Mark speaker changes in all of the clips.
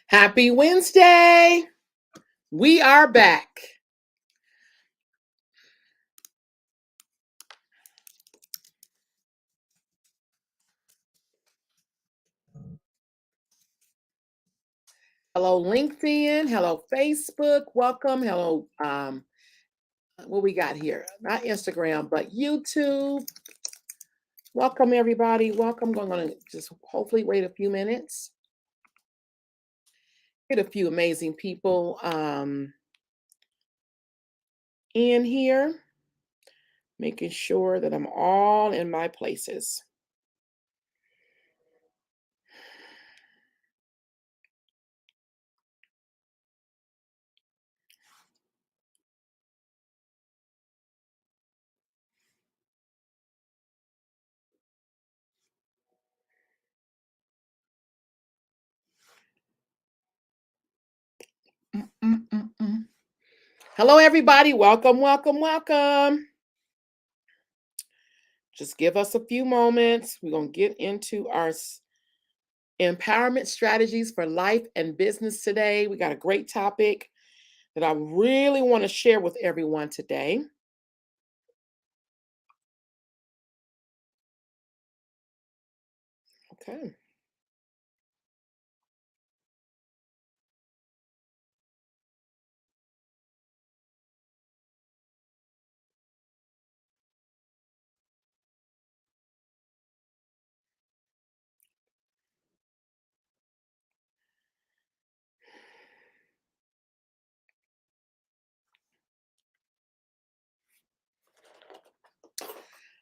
Speaker 1: Happy Wednesday. We are back. Hello, LinkedIn. Hello, Facebook. Welcome. Hello, what we got here? Not Instagram, but YouTube. Welcome, everybody. Welcome. I'm going to just hopefully wait a few minutes. Get a few amazing people in here, making sure that I'm all in my places. Mm, mm, mm, mm. Hello, everybody. Welcome, welcome, welcome. Just give us a few moments. We're going to get into our empowerment strategies for life and business today. We got a great topic that I really want to share with everyone today. Okay.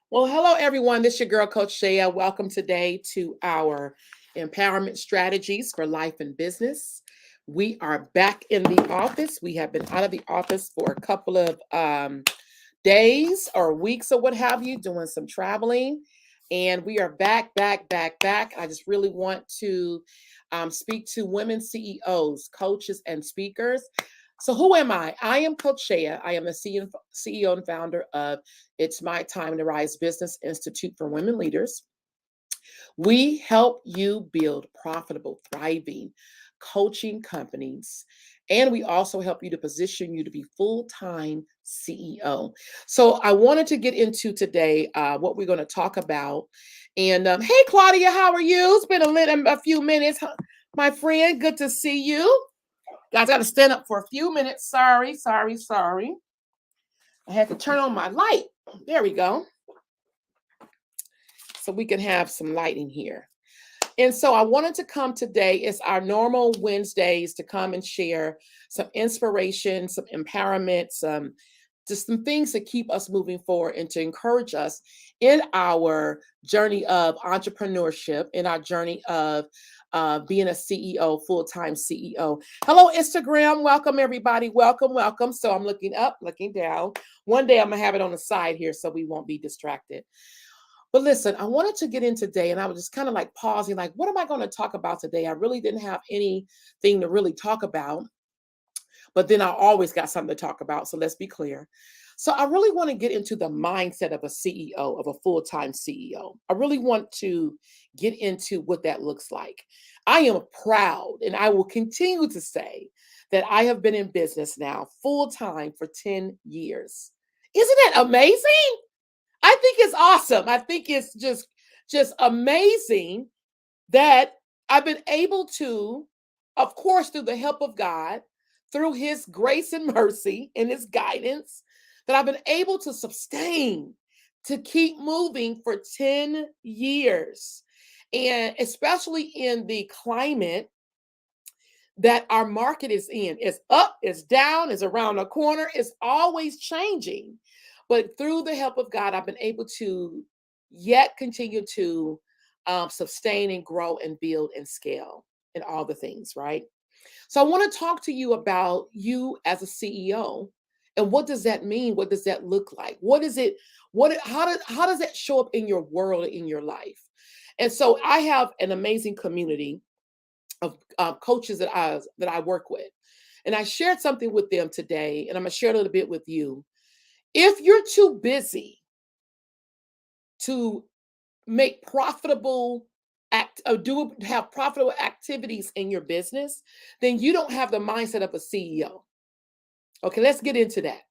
Speaker 1: Well, hello, everyone. This is your girl, Coach Shea. Welcome today to our empowerment strategies for life and business. We are back in the office. We have been out of the office for a couple of days or weeks or what have you, doing some traveling. And we are back, back, back, back. I just really want to speak to women CEOs, coaches, and speakers. So, who am I? I am Coach Shea. I am the CEO and founder of It's My Time to Rise Business Institute for Women Leaders. We help you build profitable, thriving coaching companies. And we also help you to position you to be full-time CEO. So I wanted to get into today what we're going to talk about. And hey, Claudia, how are you? It's been a few minutes, my friend. Good to see you. Guys, I got to stand up for a few minutes. Sorry, sorry, sorry. I had to turn on my light. There we go. So we can have some lighting here. And so I wanted to come today. It's our normal Wednesdays to come and share some inspiration, some empowerment, some just some things to keep us moving forward and to encourage us in our journey of entrepreneurship, in our journey of being a CEO, full-time CEO. Hello, Instagram. Welcome, everybody. Welcome, welcome. So I'm looking up, looking down. One day I'm going to have it on the side here so we won't be distracted. But listen, I wanted to get in today and I was just kind of like pausing, like, what am I going to talk about today? I really didn't have anything to really talk about, but then I always got something to talk about. So let's be clear. So I really want to get into the mindset of a CEO, of a full-time CEO. I really want to get into what that looks like. I am proud and I will continue to say that I have been in business now full-time for 10 years. Isn't that amazing? I think it's awesome. I think it's just amazing that I've been able to, of course, through the help of God, through his grace and mercy and his guidance, that I've been able to sustain, to keep moving for 10 years. And especially in the climate that our market is in. It's up, it's down, it's around the corner, it's always changing. But through the help of God, I've been able to yet continue to sustain and grow and build and scale and all the things, right? So I want to talk to you about you as a CEO and what does that mean? What does that look like? What is it? How does that show up in your world, in your life? And so I have an amazing community of coaches that I work with. And I shared something with them today, and I'm gonna share a little bit with you. If you're too busy to make profitable have profitable activities in your business, then you don't have the mindset of a CEO. Okay, let's get into that.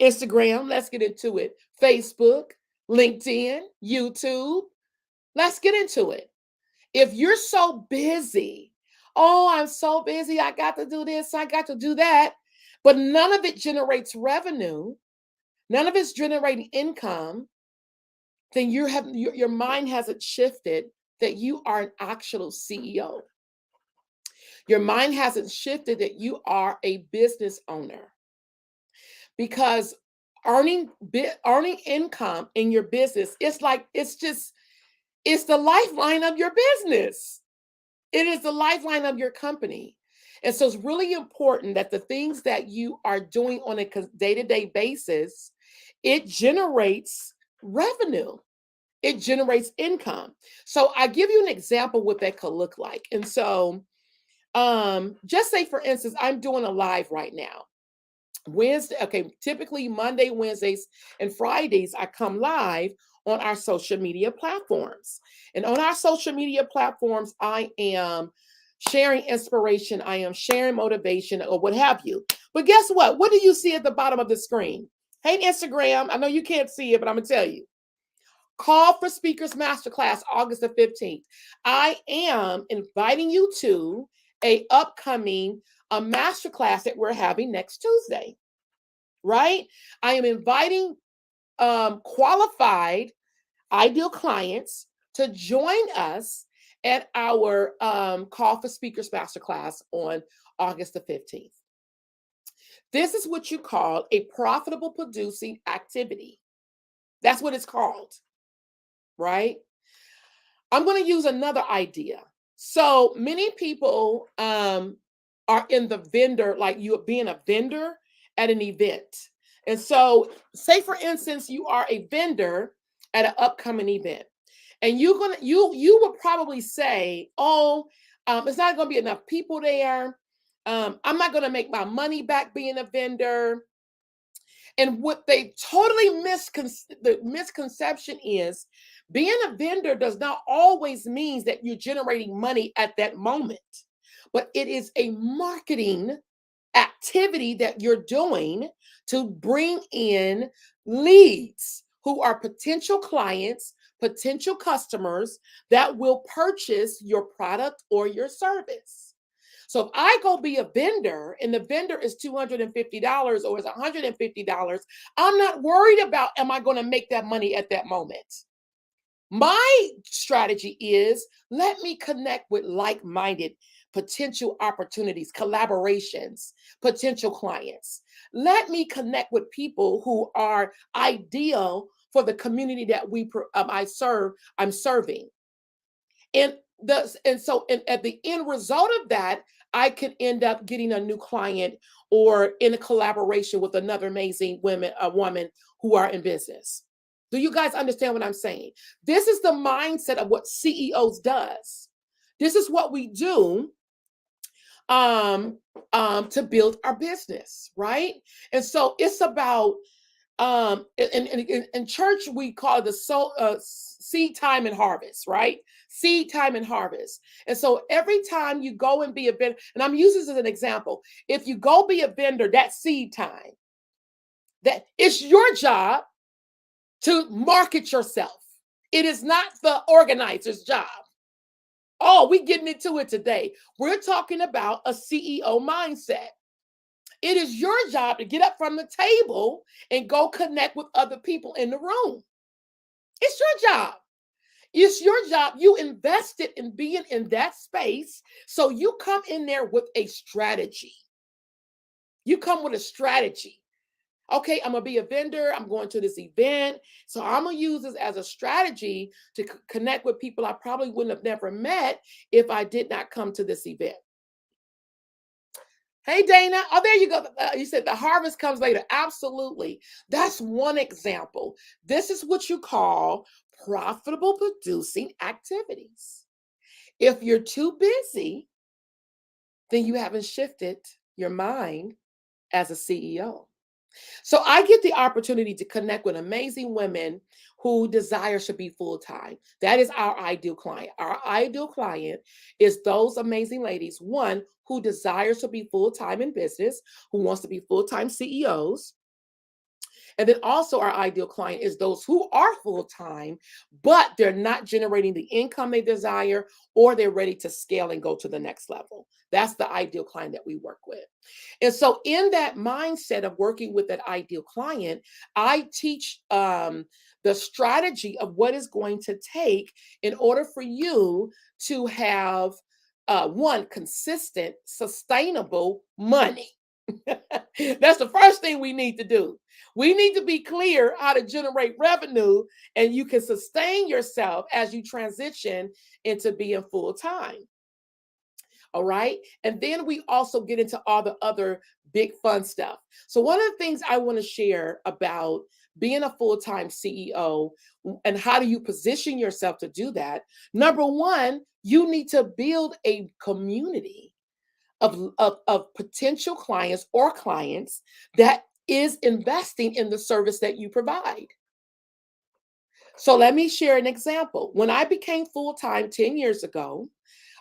Speaker 1: Instagram, let's get into it. Facebook, LinkedIn, YouTube, let's get into it. If you're so busy, oh, I'm so busy, I got to do this, I got to do that, but none of it generates revenue, none of it's generating income, then your mind hasn't shifted that you are an actual CEO. Your mind hasn't shifted that you are a business owner, because earning income in your business, it's the lifeline of your business. It is the lifeline of your company. And so it's really important that the things that you are doing on a day-to-day basis, it generates revenue. It generates income. So I give you an example what that could look like. And so just say, for instance, I'm doing a live right now. Wednesday, okay, typically Monday, Wednesdays, and Fridays, I come live on our social media platforms. And on our social media platforms, I am sharing inspiration, I am sharing motivation, or what have you. But guess what? What do you see at the bottom of the screen? Hey, Instagram, I know you can't see it, but I'm going to tell you. Call for Speakers Masterclass, August the 15th. I am inviting you to a upcoming masterclass that we're having next Tuesday, right? I am inviting qualified, ideal clients to join us at our Call for Speakers Masterclass on August the 15th. This is what you call a profitable producing activity. That's what it's called, right? I'm going to use another idea. So many people are in the vendor, like you being a vendor at an event. And so, say for instance, you are a vendor at an upcoming event, and you would probably say, "Oh, it's not going to be enough people there. I'm not going to make my money back being a vendor." And what they totally the misconception is, being a vendor does not always means that you're generating money at that moment, but it is a marketing activity that you're doing to bring in leads who are potential clients, potential customers that will purchase your product or your service. So if I go be a vendor and the vendor is $250 or is $150, I'm not worried about, am I going to make that money at that moment? My strategy is, let me connect with like-minded potential opportunities, collaborations, potential clients. Let me connect with people who are ideal for the community that I'm serving. And at the end result of that, I can end up getting a new client or in a collaboration with another amazing woman who are in business. Do you guys understand what I'm saying? This is the mindset of what CEOs does. This is what we do to build our business, right? And so it's about in church we call it the seed time and harvest, right? Seed time and harvest. And so every time you go and be a vendor, and I'm using this as an example, if you go be a vendor, that's seed time. That it's your job to market yourself. It is not the organizer's job. Oh, we're getting into it today. We're talking about a CEO mindset. It is your job to get up from the table and go connect with other people in the room. It's your job. It's your job. You invested in being in that space. So you come in there with a strategy. You come with a strategy. Okay, I'm going to be a vendor. I'm going to this event. So I'm going to use this as a strategy to connect with people I probably wouldn't have never met if I did not come to this event. Hey, Dana. Oh, there you go. You said the harvest comes later. Absolutely. That's one example. This is what you call profitable producing activities. If you're too busy, then you haven't shifted your mind as a CEO. So I get the opportunity to connect with amazing women who desires to be full time. That is our ideal client. Our ideal client is those amazing ladies, one, who desires to be full time in business, who wants to be full time CEOs. And then also, our ideal client is those who are full time, but they're not generating the income they desire, or they're ready to scale and go to the next level. That's the ideal client that we work with. And so, in that mindset of working with that ideal client, I teach the strategy of what is going to take in order for you to have one, consistent, sustainable money. That's the first thing we need to do. We need to be clear how to generate revenue, and you can sustain yourself as you transition into being full time. All right. And then we also get into all the other big fun stuff. So, one of the things I want to share about being a full time CEO and how do you position yourself to do that? Number one, you need to build a community of potential clients or clients that is investing in the service that you provide. So let me share an example. When I became full time 10 years ago,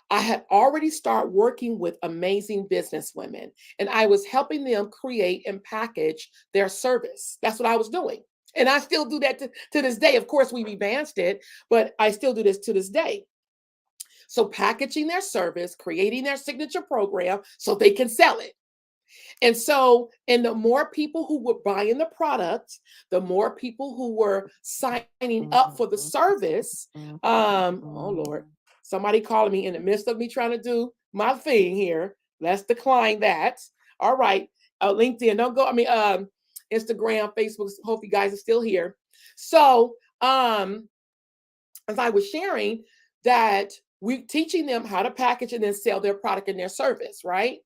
Speaker 1: I had already started working with amazing business women, and I was helping them create and package their service. That's what I was doing. And I still do that to this day. Of course, we've advanced it, but I still do this to this day. So, packaging their service, creating their signature program so they can sell it. And the more people who were buying the product, the more people who were signing up for the service. Oh Lord, somebody calling me in the midst of me trying to do my thing here. Let's decline that. All right. LinkedIn, don't go. Instagram, Facebook. Hope you guys are still here. So, as I was sharing, that we're teaching them how to package and then sell their product and their service, right?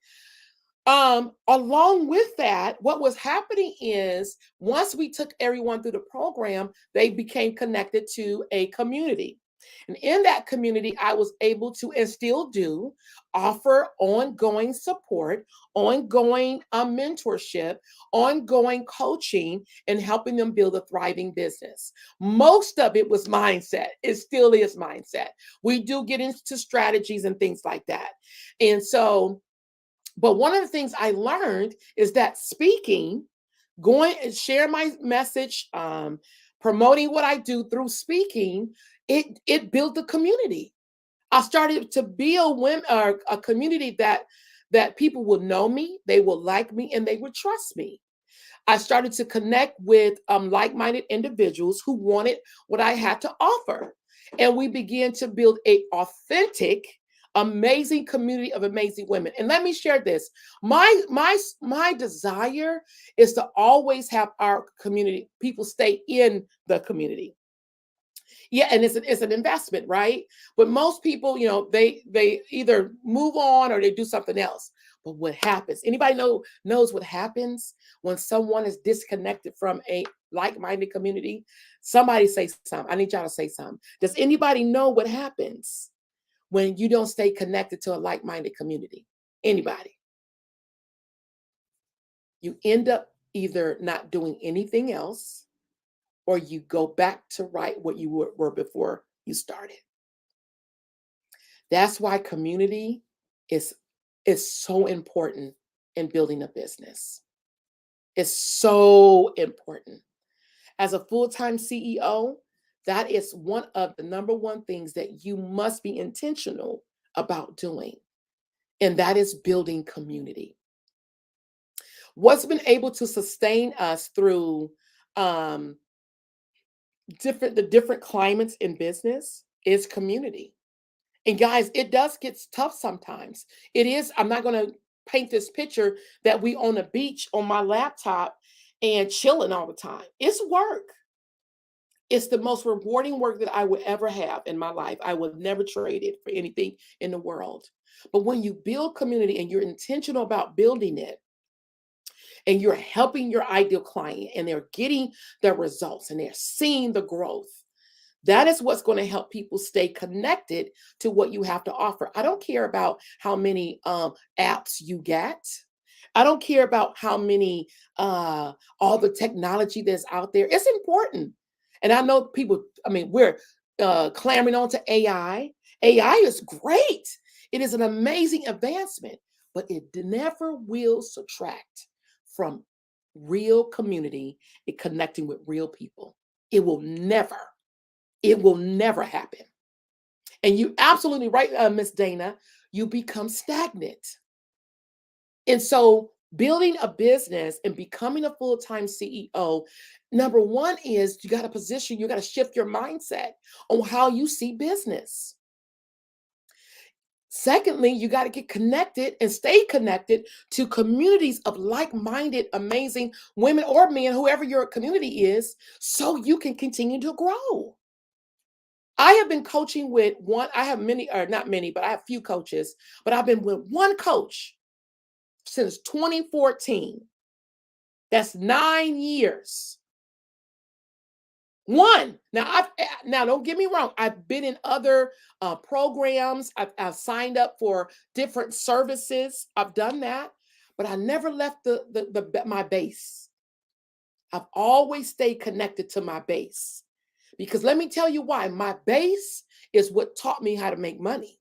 Speaker 1: Along with that, what was happening is once we took everyone through the program, they became connected to a community. And in that community, I was able to, and still do, offer ongoing support, ongoing mentorship, ongoing coaching, and helping them build a thriving business. Most of it was mindset. It still is mindset. We do get into strategies and things like that. And so, but one of the things I learned is that speaking, going and share my message, promoting what I do through speaking, it built a community. I started to build women, a community that people will know me, they will like me, and they will trust me. I started to connect with like-minded individuals who wanted what I had to offer, and we began to build a authentic, amazing community of amazing women. And let me share this: my desire is to always have our community people stay in the community. Yeah, and it's an investment, right? But most people, they either move on or they do something else. But what happens? Anybody knows what happens when someone is disconnected from a like-minded community? Somebody say something. I need y'all to say something. Does anybody know what happens when you don't stay connected to a like-minded community? Anybody? You end up either not doing anything else, or you go back to right what you were before you started. That's why community is so important in building a business. It's so important. As a full-time CEO, that is one of the number one things that you must be intentional about doing, and that is building community. What's been able to sustain us through um, the different climates in business is community. And guys, it does get tough sometimes. It is, I'm not going to paint this picture that we on a beach on my laptop and chilling all the time. It's work. It's the most rewarding work that I would ever have in my life. I would never trade it for anything in the world. But when you build community and you're intentional about building it, and you're helping your ideal client and they're getting the results and they're seeing the growth, that is what's going to help people stay connected to what you have to offer. I don't care about how many apps you get. I don't care about how many all the technology that's out there. It's important. And I know people, I mean, we're clamoring on to AI. AI is great. It is an amazing advancement, but it never will subtract from real community and connecting with real people. It will never happen. And you absolutely right, Miss Dana, you become stagnant. And so building a business and becoming a full-time CEO, number one is you got to position, you got to shift your mindset on how you see business. Secondly, you got to get connected and stay connected to communities of like-minded, amazing women or men, whoever your community is, so you can continue to grow. I have been coaching with one, I have many, or not many, but I have few coaches, but I've been with one coach since 2014. That's 9 years. One. Now don't get me wrong. I've been in other programs. I've signed up for different services. I've done that, but I never left my base. I've always stayed connected to my base because let me tell you why. My base is what taught me how to make money.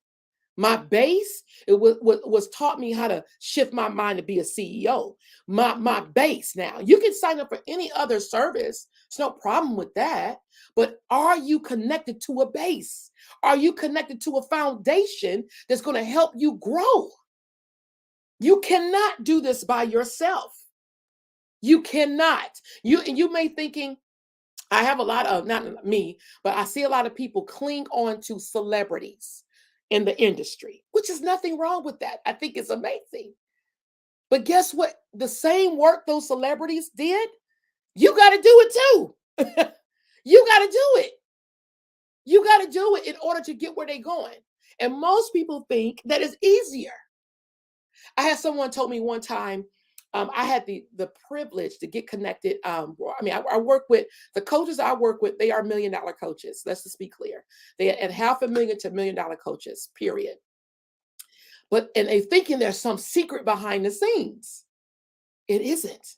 Speaker 1: My base, it was taught me how to shift my mind to be a CEO. My base. Now, you can sign up for any other service. There's no problem with that. But are you connected to a base? Are you connected to a foundation that's going to help you grow? You cannot do this by yourself. You cannot. You may thinking, I have a lot of, not me, but I see a lot of people cling on to celebrities in the industry, which is nothing wrong with that. I think it's amazing. But guess what? The same work those celebrities did, you got to do it too. You got to do it. You got to do it in order to get where they're going. And most people think that it's easier. I had someone told me one time, I had the privilege to get connected. I work with the coaches I work with. They are $1 million coaches. Let's just be clear. They are at $500,000 to $1 million coaches. Period. But and they thinking there's some secret behind the scenes. It isn't.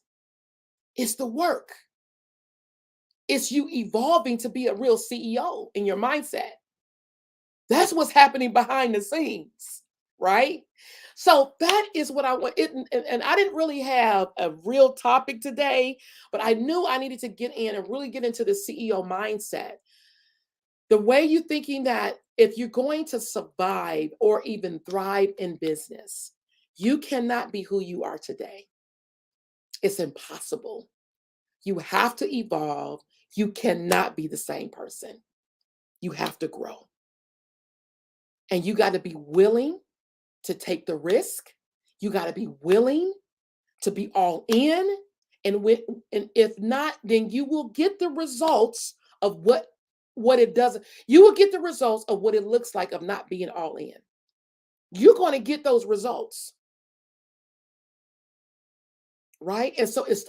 Speaker 1: It's the work. It's you evolving to be a real CEO in your mindset. That's what's happening behind the scenes, right? So that is what I want. And I didn't really have a real topic today, but I knew I needed to get in and really get into the CEO mindset. The way you're thinking that if you're going to survive or even thrive in business, you cannot be who you are today. It's impossible. You have to evolve. You cannot be the same person. You have to grow. And you got to be willing to take the risk. You got to be willing to be all in. And if not, then you will get the results of what it does. You will get the results of what it looks like of not being all in. You're going to get those results. Right? And so it's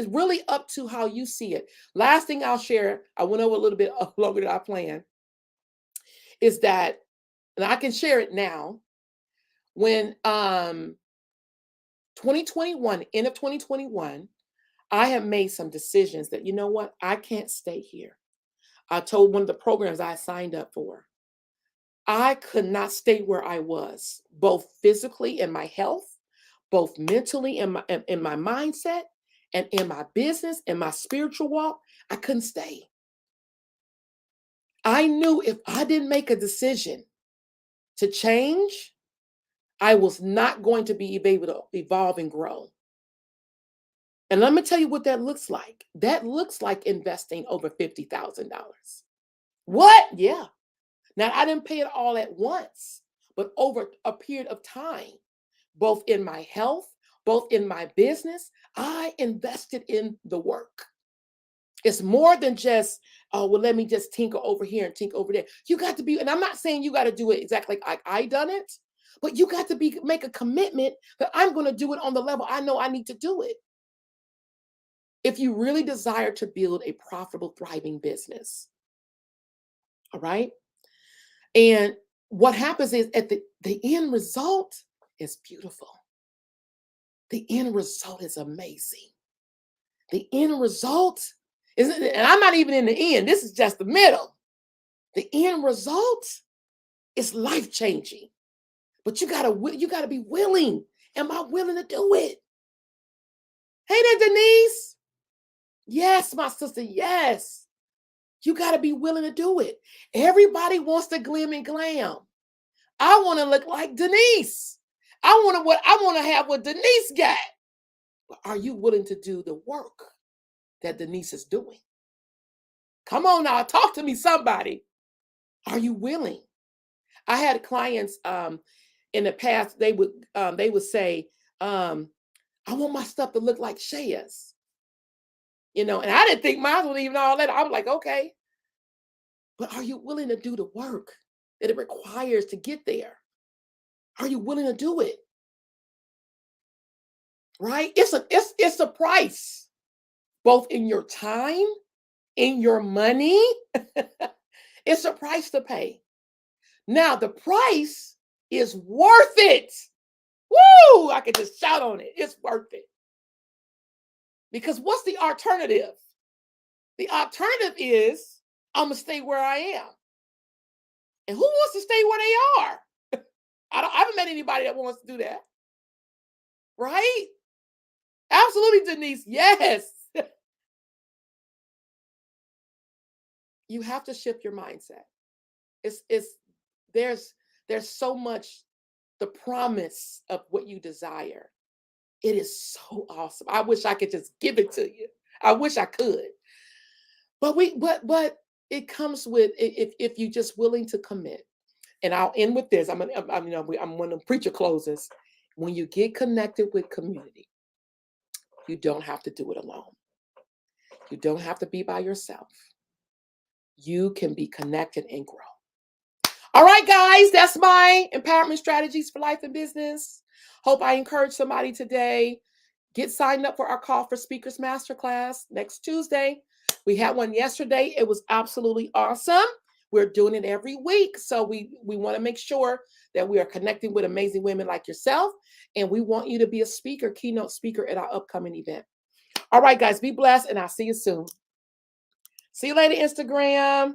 Speaker 1: really up to how you see it. Last thing I'll share, I went over a little bit longer than I planned, is that, and I can share it now, when 2021, end of 2021, I have made some decisions that, you know what, I can't stay here. I told one of the programs I signed up for, I could not stay where I was, both physically in my health, both mentally in my mindset, and in my business and my spiritual walk. I couldn't stay. I knew if I didn't make a decision to change, I was not going to be able to evolve and grow. And let me tell you what that looks like. That looks like investing over $50,000. What? Yeah. Now, I didn't pay it all at once, but over a period of time, both in my health, both in my business, I invested in the work. It's more than just, oh, well, let me just tinker over here and tinker over there. You got to be, and I'm not saying you got to do it exactly like I done it, but you got to make a commitment that I'm going to do it on the level I know I need to do it. If you really desire to build a profitable, thriving business. All right. And what happens is at the end result is beautiful. The end result is amazing. The end result Isn't it? And I'm not even in the end. This is just the middle. The end result is life changing. But you gotta be willing. Am I willing to do it? Hey there, Denise. Yes, my sister. Yes. You got to be willing to do it. Everybody wants to glim and glam. I want to look like Denise. I want to have what Denise got. But are you willing to do the work that Denise is doing? Come on now, talk to me, somebody. Are you willing? I had clients in the past. They would say, I want my stuff to look like Shaya's. And I didn't think mine was even all that. I was like, okay. But are you willing to do the work that it requires to get there? Are you willing to do it? Right? It's a price, both in your time, in your money. It's a price to pay. Now, the price is worth it. Woo! I can just shout on it. It's worth it. Because what's the alternative? The alternative is I'm going to stay where I am. And who wants to stay where they are? I haven't met anybody that wants to do that. Right? Absolutely, Denise. Yes. You have to shift your mindset. There's so much the promise of what you desire. It is so awesome. I wish I could just give it to you. I wish I could. But it comes with if you're just willing to commit. And I'll end with this. I'm when the preacher closes. When you get connected with community, you don't have to do it alone. You don't have to be by yourself. You can be connected and grow. All right, guys, that's my empowerment strategies for life and business. Hope I encourage somebody today. Get signed up for our Call for Speakers Masterclass next Tuesday. We had one yesterday. It was absolutely awesome. We're doing it every week. So we want to make sure that we are connecting with amazing women like yourself. And we want you to be a speaker, keynote speaker at our upcoming event. All right, guys, be blessed, and I'll see you soon. See you later, Instagram.